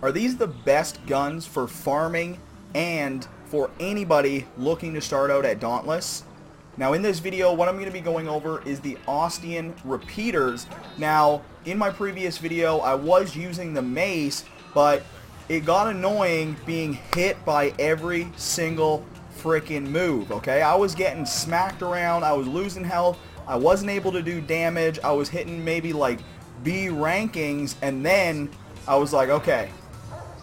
Are these the best guns for farming and for anybody looking to start out at Dauntless? Now in this video, what I'm going to be going over is the Austrian repeaters. Now, in my previous video, I was using the mace, but it got annoying being hit by every single freaking move, okay? I was getting smacked around, I was losing health, I wasn't able to do damage, I was hitting maybe like B rankings, and then I was like, okay,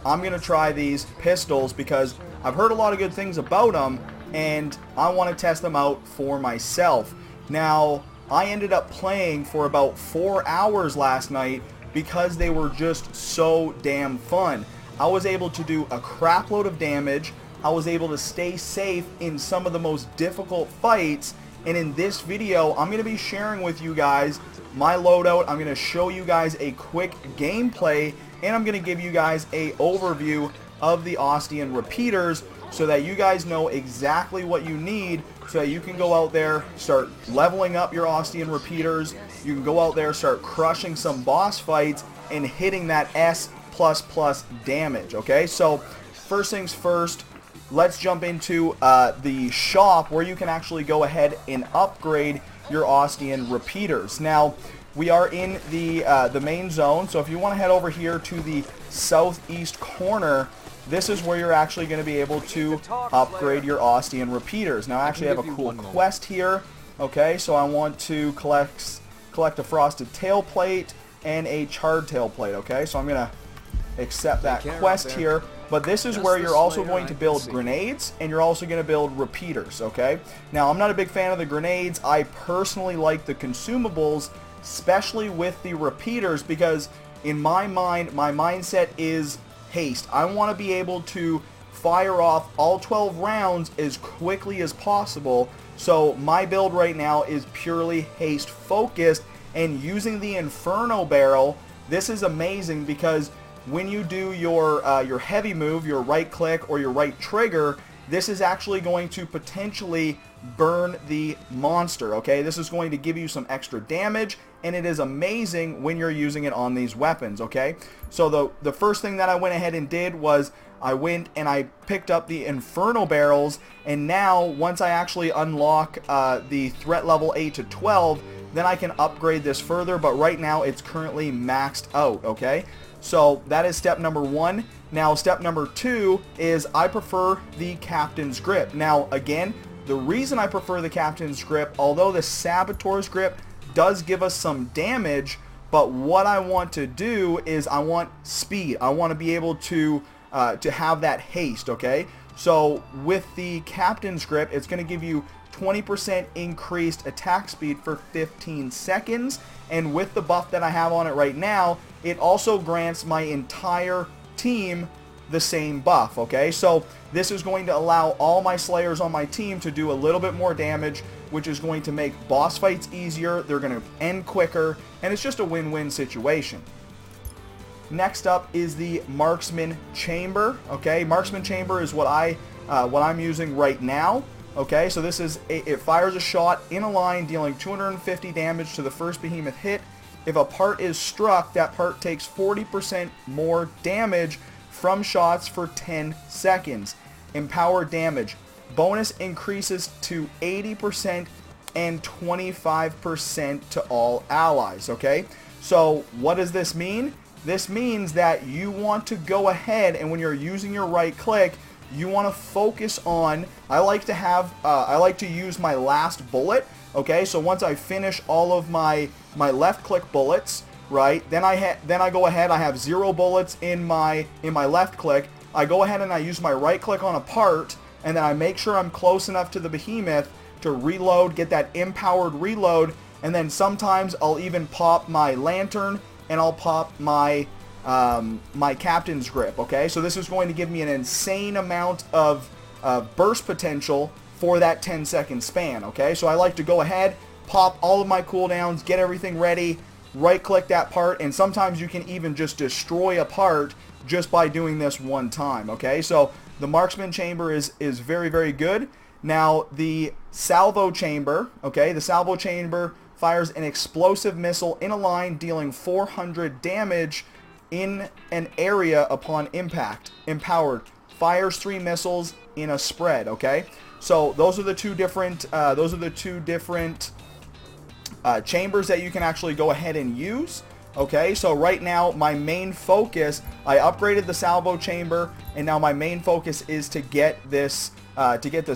I'm going to try these pistols because I've heard a lot of good things about them, and I want to test them out for myself. Now, I ended up playing for about 4 hours last night because they were just so damn fun. I was able to do a crap load of damage. I was able to stay safe in some of the most difficult fights, and in this video, I'm going to be sharing with you guys my loadout. I'm going to show you guys a quick gameplay, and I'm going to give you guys a overview of the Austrian repeaters so that you guys know exactly what you need so that you can go out there, start leveling up your Austrian repeaters. You can go out there, start crushing some boss fights and hitting that S++ damage, okay? So first things first, let's jump into the shop where you can actually go ahead and upgrade your Austrian repeaters. Now, we are in the main zone, so if you want to head over here to the southeast corner, this is where you're actually going to be able to upgrade your Austrian repeaters. Now, I actually have a cool quest here. Okay, so I want to collect a frosted tailplate and a charred tailplate. Okay, so I'm going to accept that quest here. But this is where you're also going to build grenades, and you're also going to build repeaters. Okay, now I'm not a big fan of the grenades. I personally like the consumables, especially with the repeaters, because in my mind, my mindset is haste. I want to be able to fire off all 12 rounds as quickly as possible. So my build right now is purely haste focused, and using the Inferno barrel, this is amazing because when you do your heavy move, your right click or your right trigger, this is actually going to potentially burn the monster, okay? This is going to give you some extra damage, and it is amazing when you're using it on these weapons, okay? So the first thing that I went ahead and did was I went and I picked up the Inferno barrels, and now once I actually unlock the threat level 8 to 12, then I can upgrade this further, but right now it's currently maxed out, okay? So that is step number one. Now step number two is I prefer the Captain's Grip. Now again, the reason I prefer the Captain's Grip, although the Saboteur's Grip does give us some damage, but what I want to do is I want speed. I want to be able to have that haste, okay? So with the Captain's Grip, it's going to give you 20% increased attack speed for 15 seconds, and with the buff that I have on it right now, it also grants my entire team the same buff, okay? So this is going to allow all my Slayers on my team to do a little bit more damage, which is going to make boss fights easier, they're going to end quicker, and it's just a win-win situation. Next up is the Marksman Chamber, okay? Marksman Chamber is what I'm using right now. Okay, so this is, it fires a shot in a line dealing 250 damage to the first behemoth hit. If a part is struck, that part takes 40% more damage from shots for 10 seconds. Empowered damage. Bonus increases to 80% and 25% to all allies, okay? So what does this mean? This means that you want to go ahead, and when you're using your right click, you want to focus on, I like to use my last bullet, okay? So once I finish all of my left click bullets, right, then I go ahead, I have 0 bullets in my left click, I go ahead and I use my right click on a part, and then I make sure I'm close enough to the behemoth to reload, get that empowered reload, and then sometimes I'll even pop my lantern, and I'll pop my my Captain's Grip, okay? So this is going to give me an insane amount of burst potential for that 10-second span, okay? So I like to go ahead, pop all of my cooldowns, get everything ready, right-click that part, and sometimes you can even just destroy a part just by doing this one time, okay? So the Marksman Chamber is very, very good. Now, the Salvo Chamber, okay? The Salvo Chamber fires an explosive missile in a line dealing 400 damage in an area upon impact. Empowered. Fires 3 missiles in a spread, okay? So those are the two different chambers that you can actually go ahead and use. Okay, so right now my main focus, I upgraded the salvo chamber, and now my main focus is to get this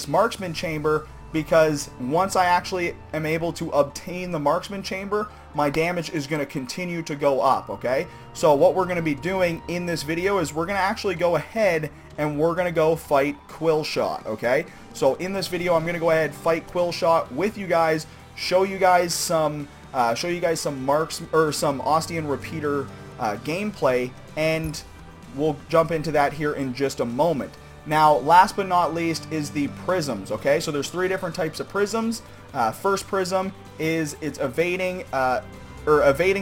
marksman chamber, because once I actually am able to obtain the marksman chamber, my damage is going to continue to go up. Okay, so what we're going to be doing in this video is we're going to actually go ahead and we're going to go fight Quillshot. Okay, so in this video I'm going to go ahead fight Quillshot with you guys, show you guys some marks or some Ostian repeater gameplay, and we'll jump into that here in just a moment. Now, last but not least is the prisms. Okay, so there's 3 different types of prisms. First prism is it's evading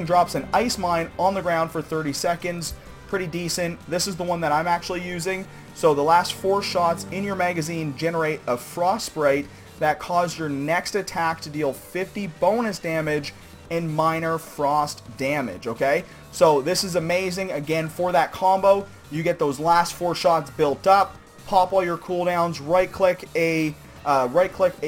drops an ice mine on the ground for 30 seconds. Pretty decent. This is the one that I'm actually using. So the last 4 shots in your magazine generate a frost sprite that cause your next attack to deal 50 bonus damage and minor frost damage. Okay, so this is amazing. Again, for that combo, you get those last 4 shots built up, pop all your cooldowns, right click a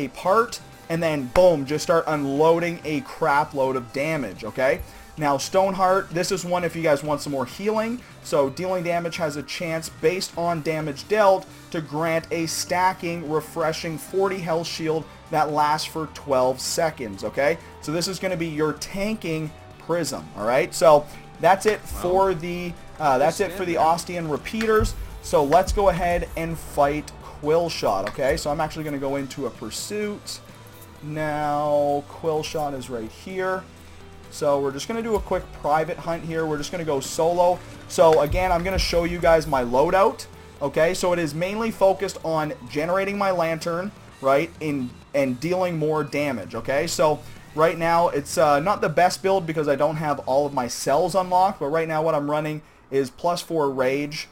part, and then boom, just start unloading a crap load of damage. Okay, now Stoneheart, this is one if you guys want some more healing. So dealing damage has a chance based on damage dealt to grant a stacking refreshing 40 health shield that lasts for 12 seconds. Okay, so this is going to be your tanking prism. All right, so that's it for the Ostian repeaters. So let's go ahead and fight Quillshot. Okay, so I'm actually going to go into a pursuit. Now Quillshot is right here. So we're just going to do a quick private hunt here. We're just going to go solo. So again, I'm going to show you guys my loadout. Okay, so it is mainly focused on generating my lantern, right, and dealing more damage. Okay, so right now it's not the best build because I don't have all of my cells unlocked, but right now what I'm running is +4 rage.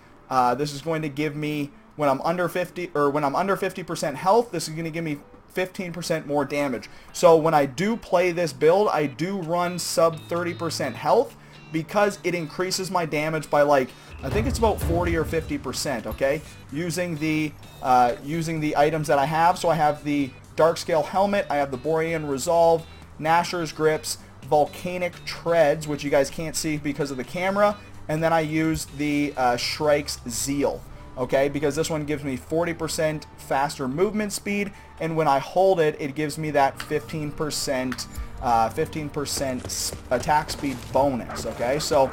This is going to give me, when I'm under 50% health, this is going to give me 15% more damage. So when I do play this build, I do run sub 30% health because it increases my damage by, like, I think it's about 40 or 50%. Okay, using the items that I have. So I have the Darkscale helmet, I have the Borean Resolve, Gnasher's grips, Volcanic treads, which you guys can't see because of the camera, and then I use the Shrike's Zeal. Okay, because this one gives me 40% faster movement speed, and when I hold it, it gives me that 15% attack speed bonus. Okay, so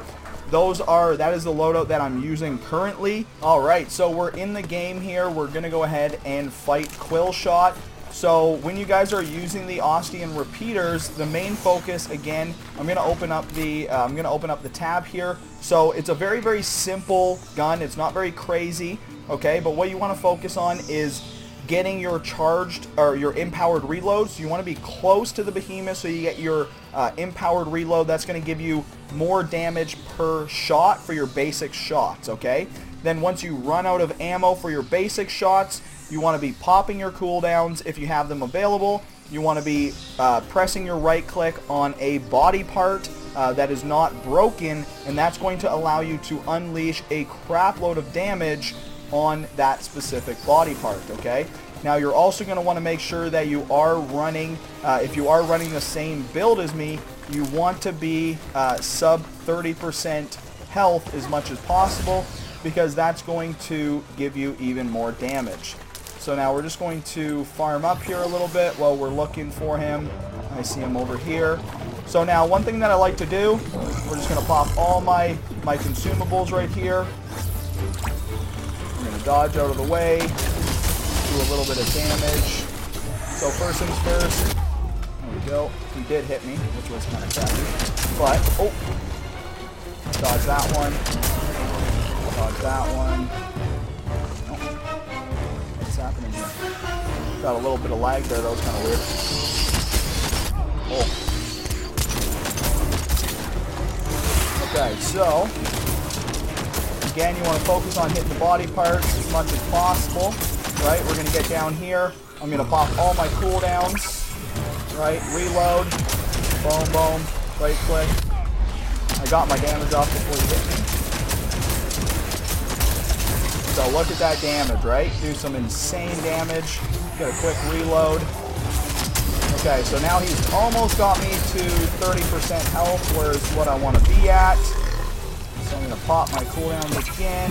that is the loadout that I'm using currently. All right, so we're in the game here. We're gonna go ahead and fight Quillshot. So when you guys are using the Ostian repeaters, the main focus, again, I'm gonna open up the tab here. So it's a very, very simple gun. It's not very crazy, okay? But what you want to focus on is getting your charged or your empowered reloads. You want to be close to the behemoth so you get your empowered reload. That's going to give you more damage per shot for your basic shots, okay? Then once you run out of ammo for your basic shots, you want to be popping your cooldowns if you have them available. You want to be pressing your right click on a body part that is not broken, and that's going to allow you to unleash a crap load of damage on that specific body part. Okay, now you're also going to want to make sure that you are running, if you are running the same build as me, you want to be sub 30% health as much as possible, because that's going to give you even more damage. So now we're just going to farm up here a little bit while we're looking for him. I see him over here. So now one thing that I like to do, we're just going to pop all my consumables right here. I'm going to dodge out of the way, do a little bit of damage. So first things first, there we go. He did hit me, which was kind of crappy. But, oh, dodge that one. Dodge that one. Happening here. Got a little bit of lag there. That was kind of weird. Oh. Okay, so again, you want to focus on hitting the body parts as much as possible. Right, we're going to get down here. I'm going to pop all my cooldowns. Right, reload. Boom, boom. Right click. I got my damage off before he hit me. So look at that damage, right? Do some insane damage. Get a quick reload. Okay, so now he's almost got me to 30% health, where's what I want to be at. So I'm going to pop my cooldowns again.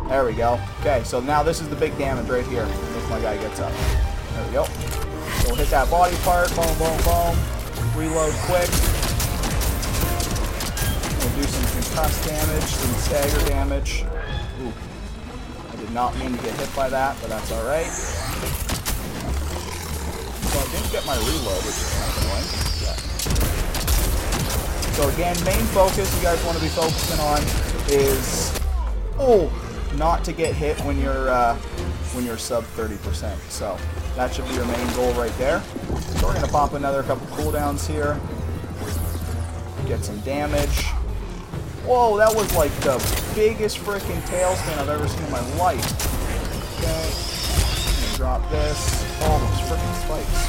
There we go. Okay, so now this is the big damage right here. If my guy gets up. There we go. So we'll hit that body part. Boom, boom, boom. Reload quick. We'll do some concuss damage, some stagger damage. Ooh. I did not mean to get hit by that, but that's alright. So I didn't get my reload, which is kind of annoying. Yeah. So again, main focus you guys want to be focusing on is not to get hit when you're sub 30%. So that should be your main goal right there. So we're gonna pop another couple cooldowns here. Get some damage. Whoa, that was like the biggest freaking tailspin I've ever seen in my life. Okay. Drop this. Oh, those freaking spikes.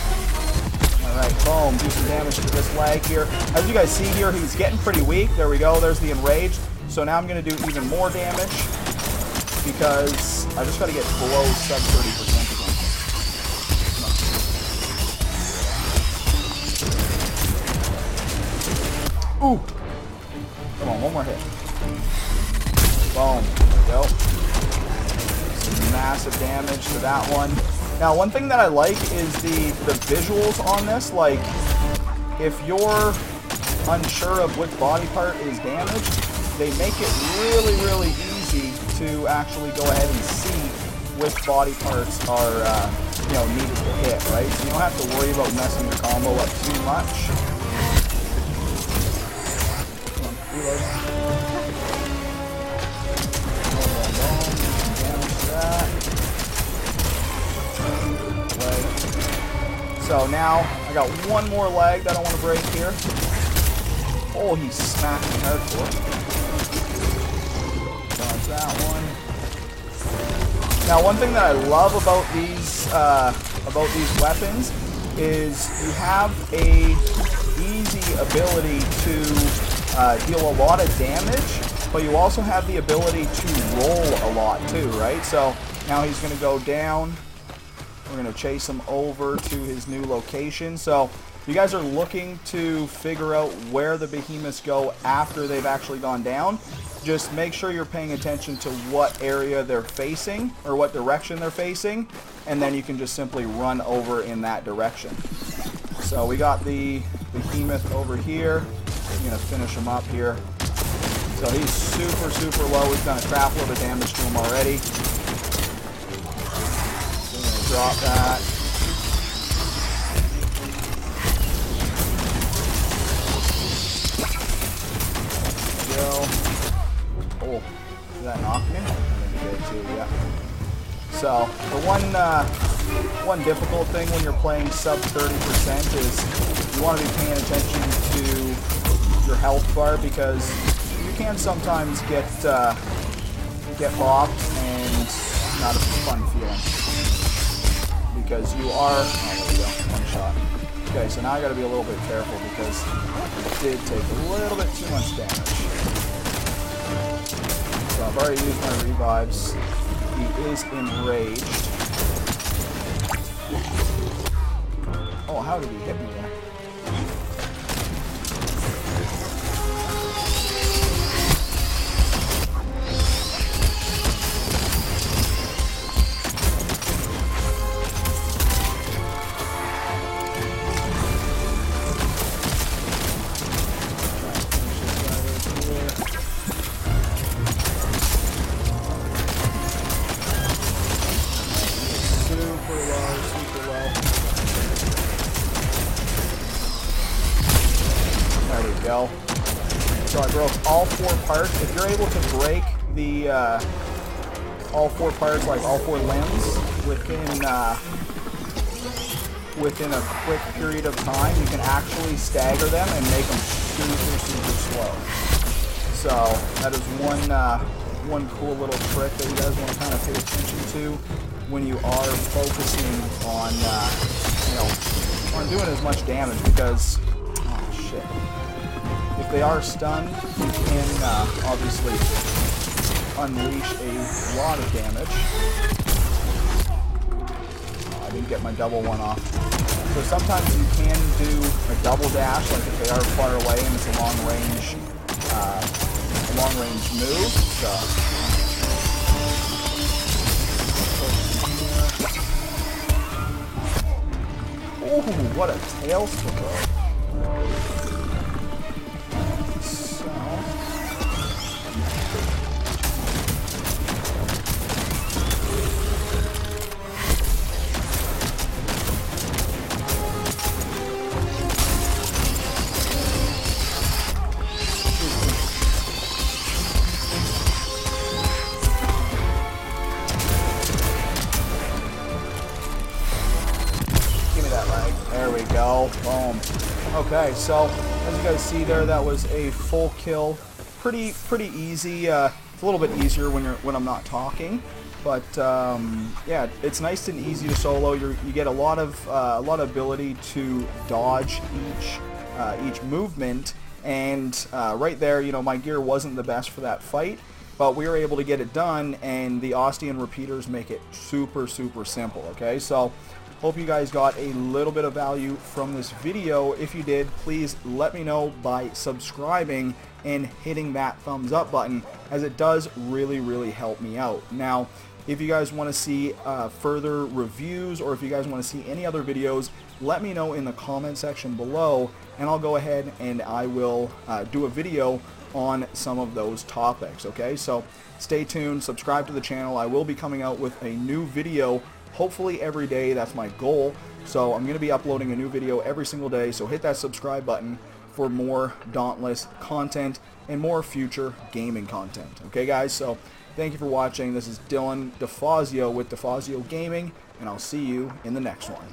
Alright, boom. Do some damage to this leg here. As you guys see here, he's getting pretty weak. There we go. There's the enraged. So now I'm going to do even more damage because I just got to get below sub 30% again. Ooh. Come on, one more hit. Boom. There we go. Some massive damage to that one. Now, one thing that I like is the visuals on this. Like, if you're unsure of which body part is damaged, they make it really, really easy to actually go ahead and see which body parts are, needed to hit, right? So you don't have to worry about messing your combo up too much. Come on, reload. Damage to that. So now I got one more leg that I want to break here. Oh, he's smacking hardcore. Dodge that one. Now, one thing that I love about these weapons is you have a easy ability to deal a lot of damage, but you also have the ability to roll a lot too, right? So now he's going to go down. We're going to chase him over to his new location. So if you guys are looking to figure out where the behemoths go after they've actually gone down, just make sure you're paying attention to what area they're facing or what direction they're facing, and then you can just simply run over in that direction. So we got the behemoth over here. I'm going to finish him up here. So he's super, super low. We've done a crap load of damage to him already. Drop that. Go. Oh, did that knock me? I think it did too, yeah. So, the one difficult thing when you're playing sub 30% is you want to be paying attention to your health bar, because you can sometimes get locked and it's not a fun feeling. Because you are... Oh, there we go. One shot. Okay, so now I gotta be a little bit careful because it did take a little bit too much damage. So I've already used my revives. He is enraged. Oh, how did he hit me there? So I broke all four parts. If you're able to break the all four parts, like all four limbs, within a quick period of time, you can actually stagger them and make them super, super slow. So that is one cool little trick that you guys want to kind of pay attention to when you are focusing on on doing as much damage, because oh shit. If they are stunned, you can obviously unleash a lot of damage. I didn't get my double one off. So sometimes you can do a double dash, like if they are far away and it's a long range move. So ooh, what a tailspin throw. There we go. Boom. Okay, so as you guys see there, that was a full kill. Pretty easy. It's a little bit easier when I'm not talking, but yeah, it's nice and easy to solo. You get a lot of ability to dodge each movement, and right there, you know, my gear wasn't the best for that fight, but we were able to get it done, and the Austian repeaters make it super simple. Okay, so hope you guys got a little bit of value from this video. If you did, please let me know by subscribing and hitting that thumbs up button, as it does really help me out. Now, if you guys want to see further reviews, or if you guys want to see any other videos, let me know in the comment section below, and I'll go ahead and I will do a video on some of those topics. Okay, so stay tuned, subscribe to the channel. I will be coming out with a new video hopefully every day. That's my goal. So I'm going to be uploading a new video every single day, so hit that subscribe button for more Dauntless content and more future gaming content. Okay guys, so thank you for watching. This is Defazio with Defazio Gaming, and I'll see you in the next one.